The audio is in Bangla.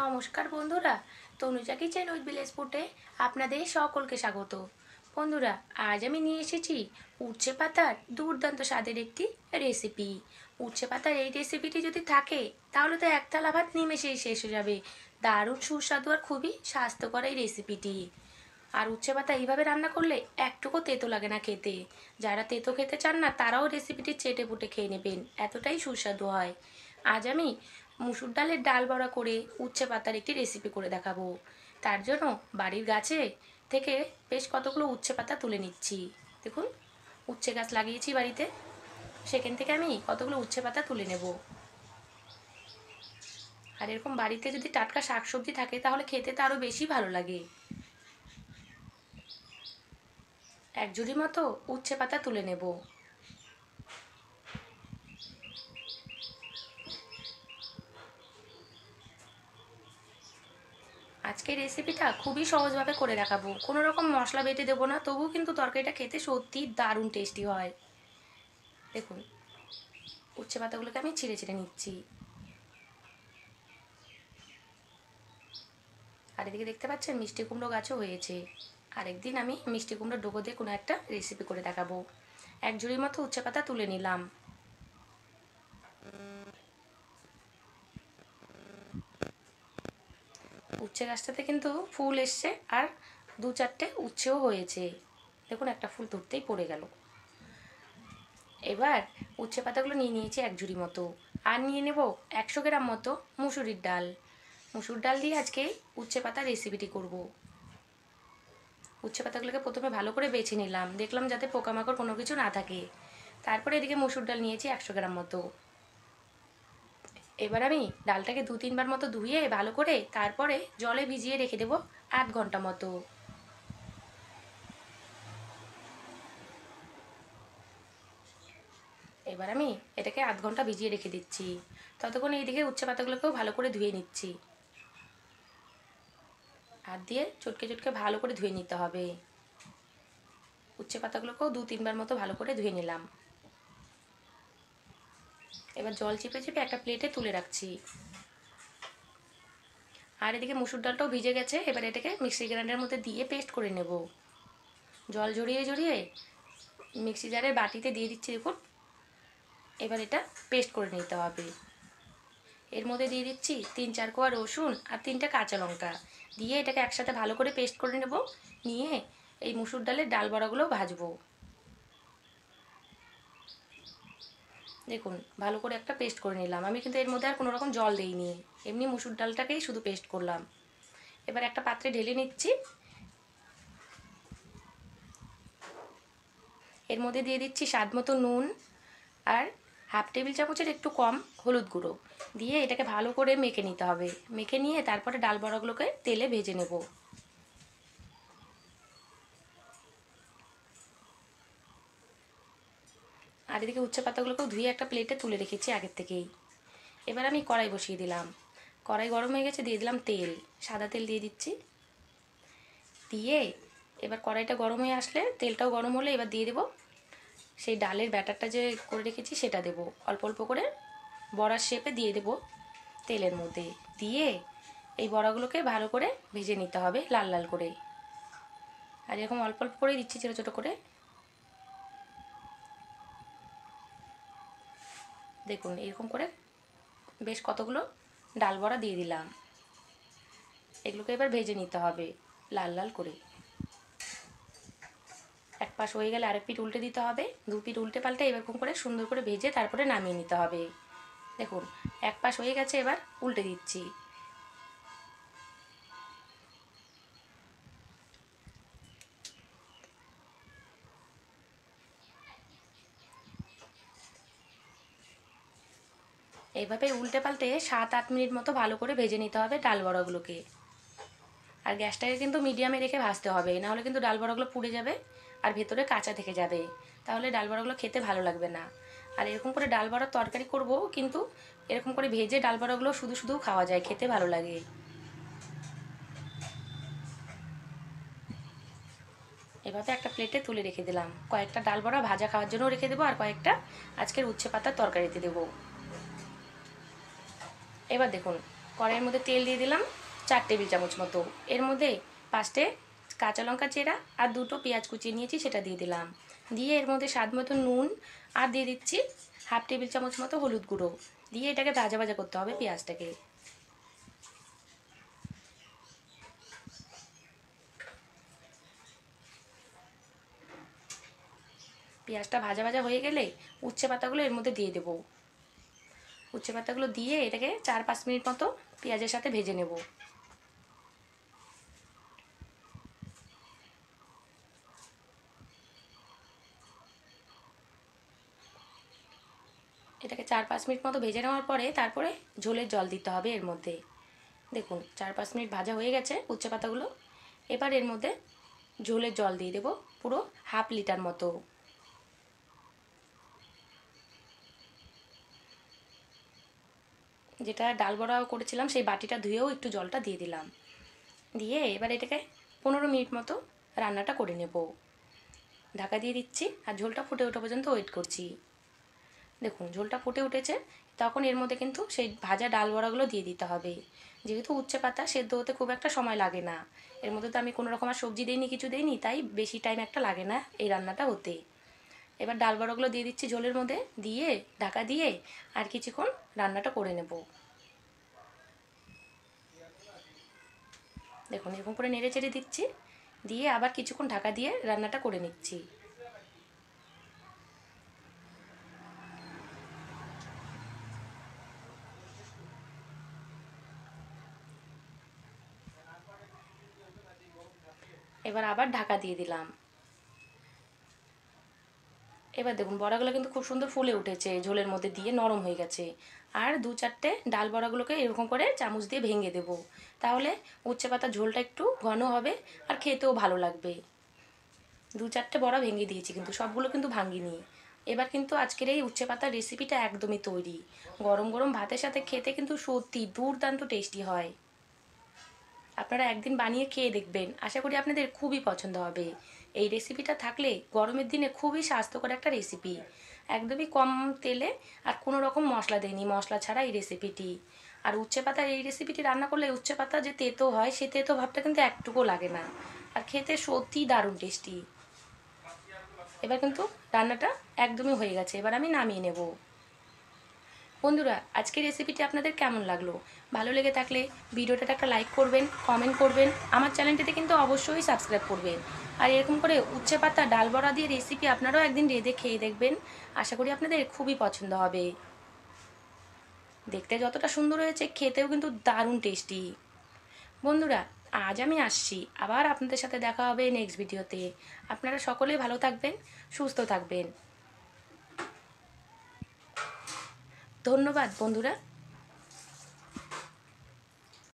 নমস্কার বন্ধুরা, তনুজা কিচেন উইথ ভিলেজ ফুডে আপনাদের সকলকে স্বাগত। বন্ধুরা, আজ আমি নিয়ে এসেছি উচ্ছে পাতার দুর্দান্ত স্বাদের একটি রেসিপি। উচ্ছে পাতার এই রেসিপিটি যদি থাকে তাহলে তো এক থালা ভাত নিমেষেই শেষ হয়ে যাবে। দারুণ সুস্বাদু আর খুবই স্বাস্থ্যকর এই রেসিপিটি। আর উচ্ছে পাতা এইভাবে রান্না করলে একটুকু তেতো লাগে না খেতে। যারা তেতো খেতে চান না তারাও রেসিপিটি চেটে পুটে খেয়ে নেবেন, এতটাই সুস্বাদু হয়। আজ আমি মুসুর ডালের ডাল বড়া করে উচ্ছে পাতার একটি রেসিপি করে দেখাবো। তার জন্য বাড়ির গাছে থেকে বেশ কতগুলো উচ্ছে পাতা তুলে নিচ্ছি। দেখুন, উচ্ছে গাছ লাগিয়েছি বাড়িতে, সেখান থেকে আমি কতগুলো উচ্ছে পাতা তুলে নেব। আর এরকম বাড়িতে যদি টাটকা শাকসবজি থাকে তাহলে খেতে তো আরও বেশি ভালো লাগে। এক ঝুড়ি মতো উচ্ছে পাতা তুলে নেব। আজকের রেসিপিটা খুবই সহজভাবে করে দেখাবো, কোনো রকম মশলা বেটে দেবো না, তবুও কিন্তু তরকারিটা খেতে সত্যি দারুণ টেস্টি হয়। দেখুন, উচ্ছে পাতাগুলোকে আমি ছিঁড়ে ছিঁড়ে নিচ্ছি। আর এদিকে দেখতে পাচ্ছেন মিষ্টি কুমড়ো গাছও হয়েছে। আরেকদিন আমি মিষ্টি কুমড়ো ডোগো দিয়ে কোনো একটা রেসিপি করে দেখাবো। এক ঝুড়ির মতো উচ্ছে পাতা তুলে নিলাম। উচ্ছে গাছটাতে কিন্তু ফুল এসছে আর দু চারটে উচ্ছেও হয়েছে। দেখুন, একটা ফুল ধরতেই পড়ে গেল। এবার উচ্ছে পাতাগুলো নিয়ে নিয়েছি এক ঝুড়ি মতো। আর নিয়ে নেব 100 গ্রাম মতো মুসুরির ডাল। মুসুর ডাল দিয়ে আজকে উচ্ছে পাতার রেসিপিটি করব। উচ্ছে পাতাগুলোকে প্রথমে ভালো করে বেছে নিলাম, দেখলাম যাতে পোকামাকড় কোনো কিছু না থাকে। তারপরে এদিকে মুসুর ডাল নিয়েছি 100 গ্রাম মতো। এবার আমি ডালটাকে 2-3 বার মতো ধুয়ে ভালো করে তারপরে জলে ভিজিয়ে রেখে দেবো 8 ঘন্টা মতো। এবার আমি এটাকে 8 ঘন্টা ভিজিয়ে রেখে দিচ্ছি। ততক্ষণ এইদিকে উচ্ছে পাতাগুলোকেও ভালো করে ধুয়ে নিচ্ছি। হাত দিয়ে চটকে চটকে ভালো করে ধুয়ে নিতে হবে। উচ্ছে পাতাগুলোকেও 2-3 বার মতো ভালো করে ধুয়ে নিলাম। এবার জল চিপে চিপে একটা প্লেটে তুলে রাখছি। আর এদিকে মুসুর ডালটাও ভিজে গেছে। এবার এটাকে মিক্সি গ্রাইন্ডারের মধ্যে দিয়ে পেস্ট করে নেব। জল ঝরিয়ে ঝরিয়ে মিক্সি জারের বাটিতে দিয়ে দিচ্ছি। দেখুন, এবার এটা পেস্ট করে নিতে হবে। এর মধ্যে দিয়ে দিচ্ছি 3-4 কোয়া রসুন আর 3টে কাঁচা লঙ্কা দিয়ে এটাকে একসাথে ভালো করে পেস্ট করে নেব। নিয়ে এই মুসুর ডালের ডাল বড়াগুলো ভাজবো। দেখুন, ভালো করে একটা পেস্ট করে নিলাম। আমি কিন্তু এর মধ্যে আর কোনো রকম জল দিইনি, এমনি মুসুর ডালটাকেই শুধু পেস্ট করলাম। এবার একটা পাত্রে ঢেলে নিচ্ছি। এর মধ্যে দিয়ে দিচ্ছি স্বাদ মতো নুন আর হাফ টেবিল চামচের একটু কম হলুদ গুঁড়ো দিয়ে এটাকে ভালো করে মেখে নিতে হবে। মেখে নিয়ে তারপরে ডাল বড়াগুলোকে তেলে ভেজে নেব। আর এদিকে উচ্ছে পাতাগুলোকেও ধুয়ে একটা প্লেটে তুলে রেখেছি আগের থেকেই। এবার আমি কড়াই বসিয়ে দিলাম। কড়াই গরম হয়ে গেছে, দিয়ে দিলাম তেল। সাদা তেল দিয়ে দিচ্ছি। দিয়ে এবার কড়াইটা গরম হয়ে আসলে, তেলটাও গরম হলে এবার দিয়ে দেবো সেই ডালের ব্যাটারটা যে করে রেখেছি সেটা দেবো। অল্প অল্প করে বড়ার শেপে দিয়ে দেবো তেলের মধ্যে। দিয়ে এই বড়াগুলোকে ভালো করে ভেজে নিতে হবে লাল লাল করে। আর এরকম অল্প অল্প করে দিচ্ছি ছোটো ছোটো করে। দেখুন, এরকম করে বেশ কতগুলো ডাল বড়া দিয়ে দিলাম। এগুলোকে এবার ভেজে নিতে হবে লাল লাল করে। এক পাশ হয়ে গেলে আরেক পিঠ উল্টে দিতে হবে। দু পিঠ উল্টে পাল্টে এরকম করে সুন্দর করে ভেজে তারপরে নামিয়ে নিতে হবে। দেখুন, এক পাশ হয়ে গেছে, এবার উল্টে দিচ্ছি। এইভাবে উল্টে পাল্টে 7-8 মিনিট মতো ভালো করে ভেজে নিতে হবে ডাল বড়াগুলোকে। আর গ্যাসটাকে কিন্তু মিডিয়ামে রেখে ভাজতে হবে, নাহলে কিন্তু ডাল বড়াগুলো পুড়ে যাবে আর ভেতরে কাঁচা থেকে যাবে। তাহলে ডাল বড়াগুলো খেতে ভালো লাগবে না। আর এরকম করে ডাল বড়ার তরকারি করব, কিন্তু এরকম করে ভেজে ডাল বড়াগুলো শুধু শুধু খাওয়া যায়, খেতে ভালো লাগে। এভাবে একটা প্লেটে তুলে রেখে দিলাম। কয়েকটা ডাল বড়া ভাজা খাওয়ার জন্য রেখে দেবো, আর কয়েকটা আজকের উচ্ছে পাতার তরকারিতে দেবো। এবার দেখুন, কড়াইয়ের মধ্যে তেল দিয়ে দিলাম 4 টেবিল চামচ মতো। এর মধ্যে 5টে কাঁচা লঙ্কা চেরা আর 2টো পেঁয়াজ কুচিয়ে নিয়েছি, সেটা দিয়ে দিলাম। দিয়ে এর মধ্যে স্বাদ মতো নুন আর দিয়ে দিচ্ছি 1/2 টেবিল চামচ মতো হলুদ গুঁড়ো। দিয়ে এটাকে ভাজা ভাজা করতে হবে পেঁয়াজটাকে। পেঁয়াজটা ভাজা ভাজা হয়ে গেলে উচ্ছে পাতাগুলো এর মধ্যে দিয়ে দেবো। উচ্ছে পাতাগুলো দিয়ে এটাকে 4-5 মিনিট মতো পেঁয়াজের সাথে ভেজে নেব। এটাকে 4-5 মিনিট মতো ভেজে নেওয়ার পরে তারপরে ঝোলের জল দিতে হবে এর মধ্যে। দেখুন 4-5 মিনিট ভাজা হয়ে গেছে উচ্ছে পাতাগুলো। এবার এর মধ্যে ঝোলের জল দিয়ে দেবো পুরো 1/2 লিটার মতো। যেটা ডাল বড়া করেছিলাম সেই বাটিটা ধুয়েও একটু জলটা দিয়ে দিলাম। দিয়ে এবার এটাকে 15 মিনিট মতো রান্নাটা করে নেব। ঢাকা দিয়ে দিচ্ছি আর ঝোলটা ফুটে ওঠা পর্যন্ত ওয়েট করছি। দেখুন ঝোলটা ফুটে উঠেছে, তখন এর মধ্যে কিন্তু সেই ভাজা ডাল বড়াগুলো দিয়ে দিতে হবে। যেহেতু উচ্ছে পাতা সেদ্ধ হতে খুব একটা সময় লাগে না, এর মধ্যে তো আমি কোনো রকম আর সবজি দিইনি, কিছু দিইনি, তাই বেশি টাইম একটা লাগে না এই রান্নাটা হতে। এবার ডাল বড়াগুলো দিয়ে দিচ্ছি ঝোলের মধ্যে, দিয়ে ঢাকা দিয়ে আর কিছুক্ষণ রান্নাটা করে নেব। দেখুন এরকম করে নেড়ে চেড়ে দিচ্ছি, দিয়ে আবার কিছুক্ষণ ঢাকা দিয়ে রান্নাটা করে নিচ্ছি। এবার আবার ঢাকা দিয়ে দিলাম। এবার দেখুন বড়াগুলো কিন্তু খুব সুন্দর ফুলে উঠেছে, ঝোলের মধ্যে দিয়ে নরম হয়ে গেছে। আর 2-4টে ডাল বড়াগুলোকে এরকম করে চামচ দিয়ে ভেঙে দেব, তাহলে উচ্ছে পাতার ঝোলটা একটু ঘন হবে আর খেতেও ভালো লাগবে। 2-4টে বড়া ভেঙে দিয়েছি, কিন্তু সবগুলো কিন্তু ভাঙিনি। এবার কিন্তু আজকের এই উচ্ছে পাতার রেসিপিটা একদমই তৈরি। গরম গরম ভাতের সাথে খেতে কিন্তু সত্যি দুর্দান্ত টেস্টি হয়। আপনারা একদিন বানিয়ে খেয়ে দেখবেন, আশা করি আপনাদের খুবই পছন্দ হবে। এই রেসিপিটা থাকলে গরমের দিনে খুবই স্বাস্থ্যকর একটা রেসিপি। একদমই কম তেলে আর কোনো রকম মশলা দেয়নি, মশলা ছাড়া এই রেসিপিটি। আর উচ্ছে পাতার এই রেসিপিটি রান্না করলে উচ্ছে পাতা যে তেতো হয় সে তেতো ভাবটা কিন্তু একটুকুও লাগে না, আর খেতে সত্যিই দারুণ টেস্টি। এবার কিন্তু রান্নাটা একদমই হয়ে গেছে, এবার আমি নামিয়ে নেব। বন্ধুরা আজকের রেসিপিটি আপনাদের কেমন লাগলো? ভালো লেগে থাকলে ভিডিওটাতে একটা লাইক করবেন, কমেন্ট করবেন, আমার চ্যানেলটিতে কিন্তু অবশ্যই সাবস্ক্রাইব করবেন। আর এরকম করে উচ্ছে পাতা ডাল বড়া দিয়ে রেসিপি আপনারাও একদিন রেঁধে খেয়ে দেখবেন, আশা করি আপনাদের খুবই পছন্দ হবে। দেখতে যতটা সুন্দর হয়েছে খেতেও কিন্তু দারুণ টেস্টি। বন্ধুরা আজ আমি আসছি, আবার আপনাদের সাথে দেখা হবে নেক্সট ভিডিওতে। আপনারা সকলেই ভালো থাকবেন, সুস্থ থাকবেন। ধন্যবাদ বন্ধুরা।